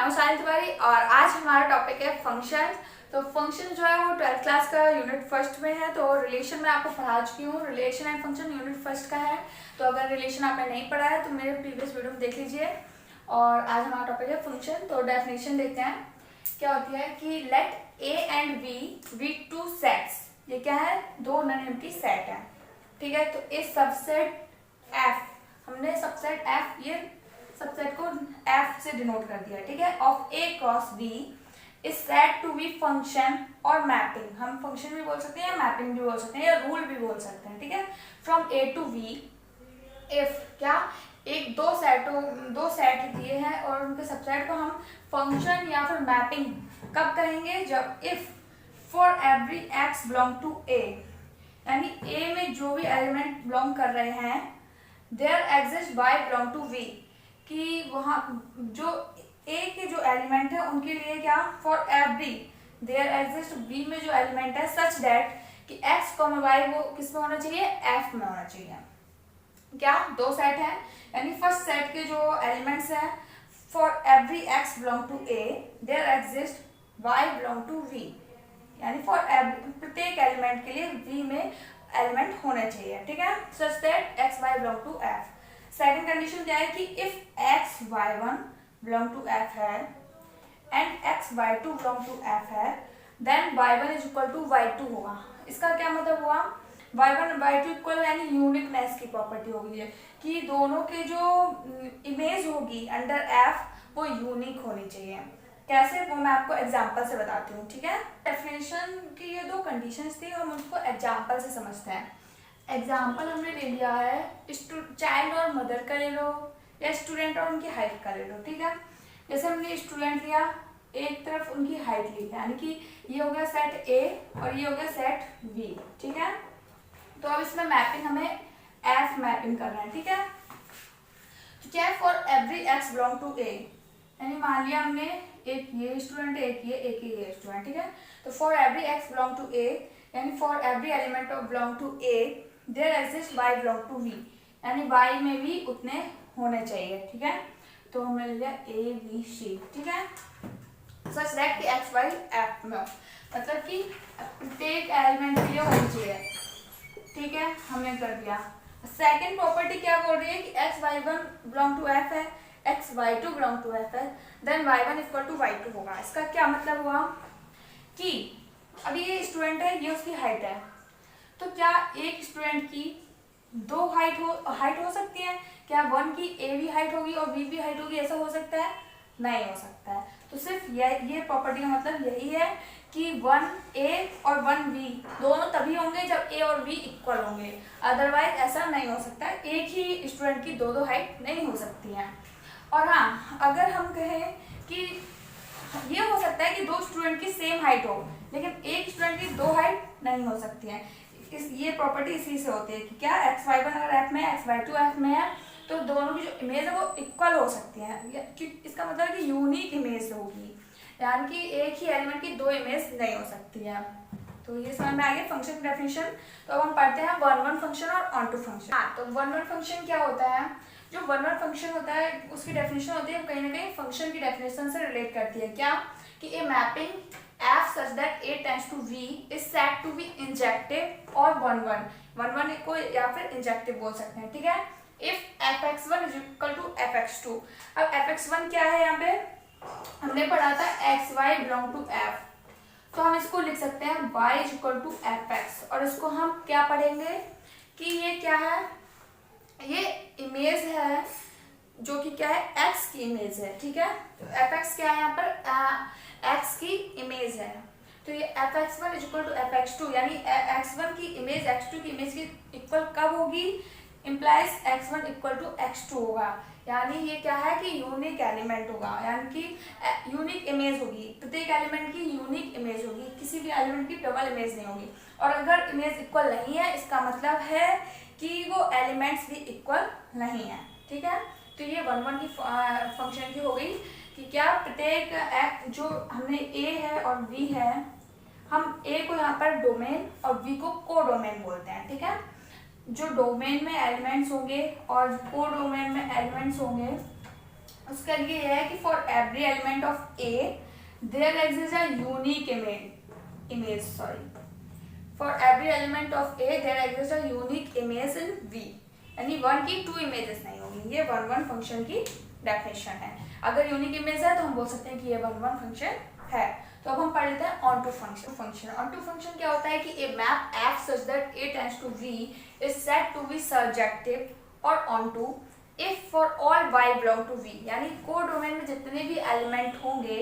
हूँ साहिल तिवारी और आज हमारा टॉपिक है फंक्शन। तो फंक्शन जो है वो 12th क्लास का यूनिट फर्स्ट में है। तो रिलेशन मैं आपको पढ़ा चुकी हूँ, relation and function unit first का है। तो अगर रिलेशन आपने नहीं पढ़ा है तो मेरे प्रीवियस वीडियो में देख लीजिए। और आज हमारा टॉपिक है फंक्शन। तो डेफिनेशन देखते हैं क्या होती है कि let A and B two sets. ये क्या है? दो नॉन एम्प्टी सेट है, ठीक है। तो ए सबसेट एफ, हमने सबसेट एफ, ये सबसेट को एफ से डिनोट कर दिया, ठीक है। Of A cross B is said to be function और मैपिंग। हम फंक्शन भी बोल सकते हैं या मैपिंग भी बोल सकते हैं या रूल भी बोल सकते हैं, ठीक है। From A to V if क्या एक दो सेट दिए हैं और उनके सबसेट को हम फंक्शन या फिर मैपिंग कब करेंगे? जब if for every x belong to A, यानी ए में जो भी एलिमेंट बिलोंग कर रहे हैं there exist Y belong to V, कि वहाँ जो ए के जो एलिमेंट है उनके लिए क्या for every there exist B में जो एलिमेंट है सच दैट कि एक्स कॉमा वाई वो किस में होना चाहिए? एफ में होना चाहिए। क्या दो सेट है, यानी फर्स्ट सेट के जो एलिमेंट्स हैं for every x belong to A there exist Y belong to V, यानी फॉर प्रत्येक एलिमेंट के लिए वी में एलिमेंट होने चाहिए, ठीक है। Such that x Y belong to f. Second condition क्या है कि if x y one belong to f है and x y two belong to f है then y one is equal to y two होगा। इसका क्या मतलब हुआ? Y one Y two equal यानी यूनिकनेस की प्रॉपर्टी होगी है कि दोनों के जो इमेज होगी अंडर एफ वो यूनिक होनी चाहिए। कैसे, वो मैं आपको एग्जाम्पल से बताती हूँ, ठीक है। डेफिनेशन की ये दो कंडीशंस थी, हम उसको एग्जाम्पल से समझते हैं। एग्जाम्पल हमने ले लिया है चाइल्ड और मदर का ले लो या स्टूडेंट और उनकी हाइट का ले लो, ठीक है। जैसे हमने स्टूडेंट लिया, एक तरफ उनकी हाइट ली, यानी कि ये हो गया सेट ए और ये हो गया सेट बी, ठीक है। तो अब इसमें मैपिंग हमें एफ मैपिंग करना है, ठीक है। तो क्या है? For every x belong to A, यानी मान लिया हमने एक ये स्टूडेंट है, एक ये स्टूडेंट, ठीक है। तो for every x belong to A, यानी for every element of belong to A there exist Y belong to V, यानी वाई में भी उतने होने चाहिए, ठीक है। तो हमने ले लिया ए बी सी, ठीक है। सच दैट कि एक्स वाई एफ में, मतलब कि प्रत्येक एलिमेंट के लिए होनी चाहिए, ठीक है। हमने कर दिया। सेकेंड प्रॉपर्टी क्या बोल रही है कि x y one belong to f है, x y two belong to f है, then y one equal to y two होगा। इसका क्या मतलब हुआ कि अभी ये स्टूडेंट है, ये उसकी हाइट है, तो क्या एक स्टूडेंट की दो हाइट हो सकती है? क्या वन की ए भी हाइट होगी और बी भी हाइट होगी? ऐसा हो सकता है? नहीं हो सकता है। तो सिर्फ ये प्रॉपर्टी का मतलब यही है कि वन ए और वन बी दोनों तभी होंगे जब ए और बी इक्वल होंगे, अदरवाइज ऐसा नहीं हो सकता। एक ही स्टूडेंट की दो हाइट नहीं हो सकती है। और हाँ, अगर हम कहें कि ये हो सकता है कि दो स्टूडेंट की सेम हाइट हो लेकिन एक स्टूडेंट की दो हाइट नहीं हो सकती है। ये प्रॉपर्टी इसी से होती है कि क्या एक्स वाई वन अगर एफ में है, एक्स वाई टू एफ में है, तो दोनों की जो इमेज है वो इक्वल हो सकती है। इसका मतलब है कि यूनिक इमेज होगी, यानी कि एक ही एलिमेंट की दो इमेज नहीं हो सकती है। तो ये समझ में आ गया फंक्शन की डेफिनेशन। तो अब हम पढ़ते हैं वन वन फंक्शन और ऑन टू फंक्शन। हाँ, तो वन वन फंक्शन क्या होता है? जो वन वन फंक्शन होता है उसकी डेफिनेशन होती है कहीं ना कहीं फंक्शन की डेफिनेशन से रिलेट करती है। क्या कि A mapping F such that A tends to V is said to be injective और वन वन को या फिर इंजेक्टिव बोल सकते हैं, ठीक है। If F X one is equal to F X two. अब एफ एक्स वन क्या है? यहाँ पे हमने पढ़ा था X Y belong to F, तो हम इसको लिख सकते हैं y is equal to F X. और इसको हम क्या पढ़ेंगे कि ये क्या है? ये इमेज है जो कि क्या है? x की इमेज है, ठीक है। तो एफ एक्स क्या है? यहाँ पर x की इमेज है। तो ये F X one is equal to F X two, यानी एक्स वन की इमेज एक्स टू की इमेज की इक्वल कब होगी? Implies X one equal to X two होगा, यानी ये क्या है कि यूनिक एलिमेंट होगा, यानी कि यूनिक इमेज होगी। प्रत्येक एलिमेंट की यूनिक इमेज होगी, किसी भी एलिमेंट की डबल इमेज नहीं होगी। और अगर इमेज इक्वल नहीं है इसका मतलब है कि वो एलिमेंट्स भी इक्वल नहीं है, ठीक है। तो ये वन वन की फंक्शन की हो गई कि क्या प्रत्येक जो हमने ए है और बी है, हम ए को यहाँ पर डोमेन और बी को को डोमेन बोलते हैं, ठीक है। जो डोमेन में एलिमेंट्स होंगे और को डोमेन में एलिमेंट्स होंगे उसके लिए यह है कि for every element of A there exist a unique image for every element of A there exist a unique image in V, यानी वन की 2 इमेजेस नहीं होंगी। ये वन फंक्शन की डेफिनेशन है। अगर यूनिक इमेज है तो हम बोल सकते हैं कि ये वन फंक्शन है। तो अब हम पढ़ लेते हैं onto function. Onto function क्या होता है कि a map f such that A tends to V is said to be surjective और onto if for all y belong to v, यानी कोडोमेन में जितने भी एलिमेंट होंगे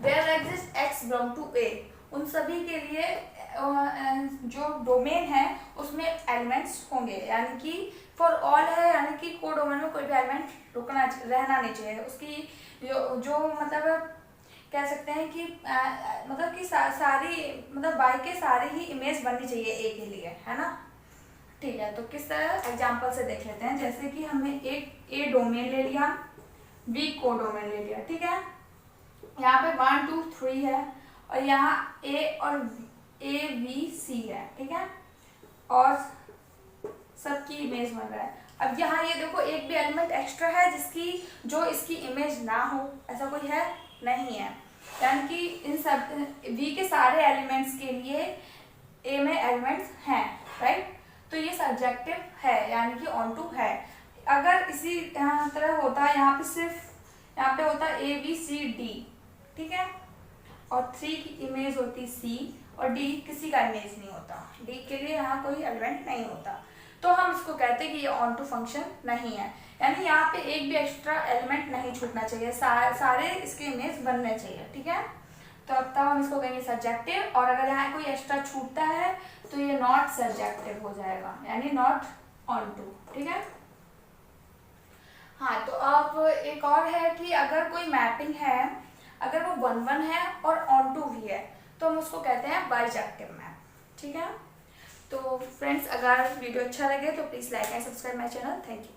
there exist x belong to a, उन सभी के लिए जो डोमेन है उसमें एलिमेंट्स होंगे, यानी कि फॉर ऑल है, यानी कि कोडोमेन में कोई भी एलिमेंट रहना नहीं चाहिए। उसकी जो मतलब कह सकते हैं कि मतलब कि सारी मतलब y के सारे ही इमेज बननी चाहिए a के लिए, है ना। ठीक है, तो किस तरह एग्जांपल से देख लेते हैं। जैसे कि हमने एक ए डोमेन ले लिया, बी को डोमेन ले लिया, ठीक है। यहाँ पे 1 2 3 है और यहाँ ए और ए बी सी है, ठीक है, और सबकी इमेज बन रहा है। अब यहाँ ये देखो एक भी एलिमेंट एक्स्ट्रा है जिसकी जो इसकी इमेज ना हो, ऐसा कोई है नहीं है, यानी कि इन सब वी के सारे एलिमेंट्स के लिए ए में एलिमेंट्स हैं, राइट। तो ये सब्जेक्टिव है, यानी कि ऑन टू है। अगर इसी तरह होता है यहाँ पे सिर्फ यहाँ पे होता ए बी सी डी, ठीक है, और 3 की इमेज होती सी और डी किसी का इमेज नहीं होता, डी के लिए यहाँ कोई एलिमेंट नहीं होता, तो हम इसको कहते हैं कि ये ऑन टू फंक्शन नहीं है, यानी यहाँ पे एक भी एक्स्ट्रा एलिमेंट नहीं छूटना चाहिए, सारे इसके इमेज बनने चाहिए, ठीक है। तो अब तब हम इसको कहेंगे सब्जेक्टिव, और अगर यहाँ कोई एक्स्ट्रा छूटता है तो ये नॉट सब्जेक्टिव हो जाएगा, यानी नॉट ऑन टू, ठीक है। हाँ, तो अब एक और है कि अगर कोई मैपिंग है, अगर वो 1 1 है और ऑन टू भी है, तो हम उसको कहते हैं बाइजेक्टिव मैप, ठीक है। तो फ्रेंड्स, अगर वीडियो अच्छा लगे तो please like and subscribe my channel. Thank you.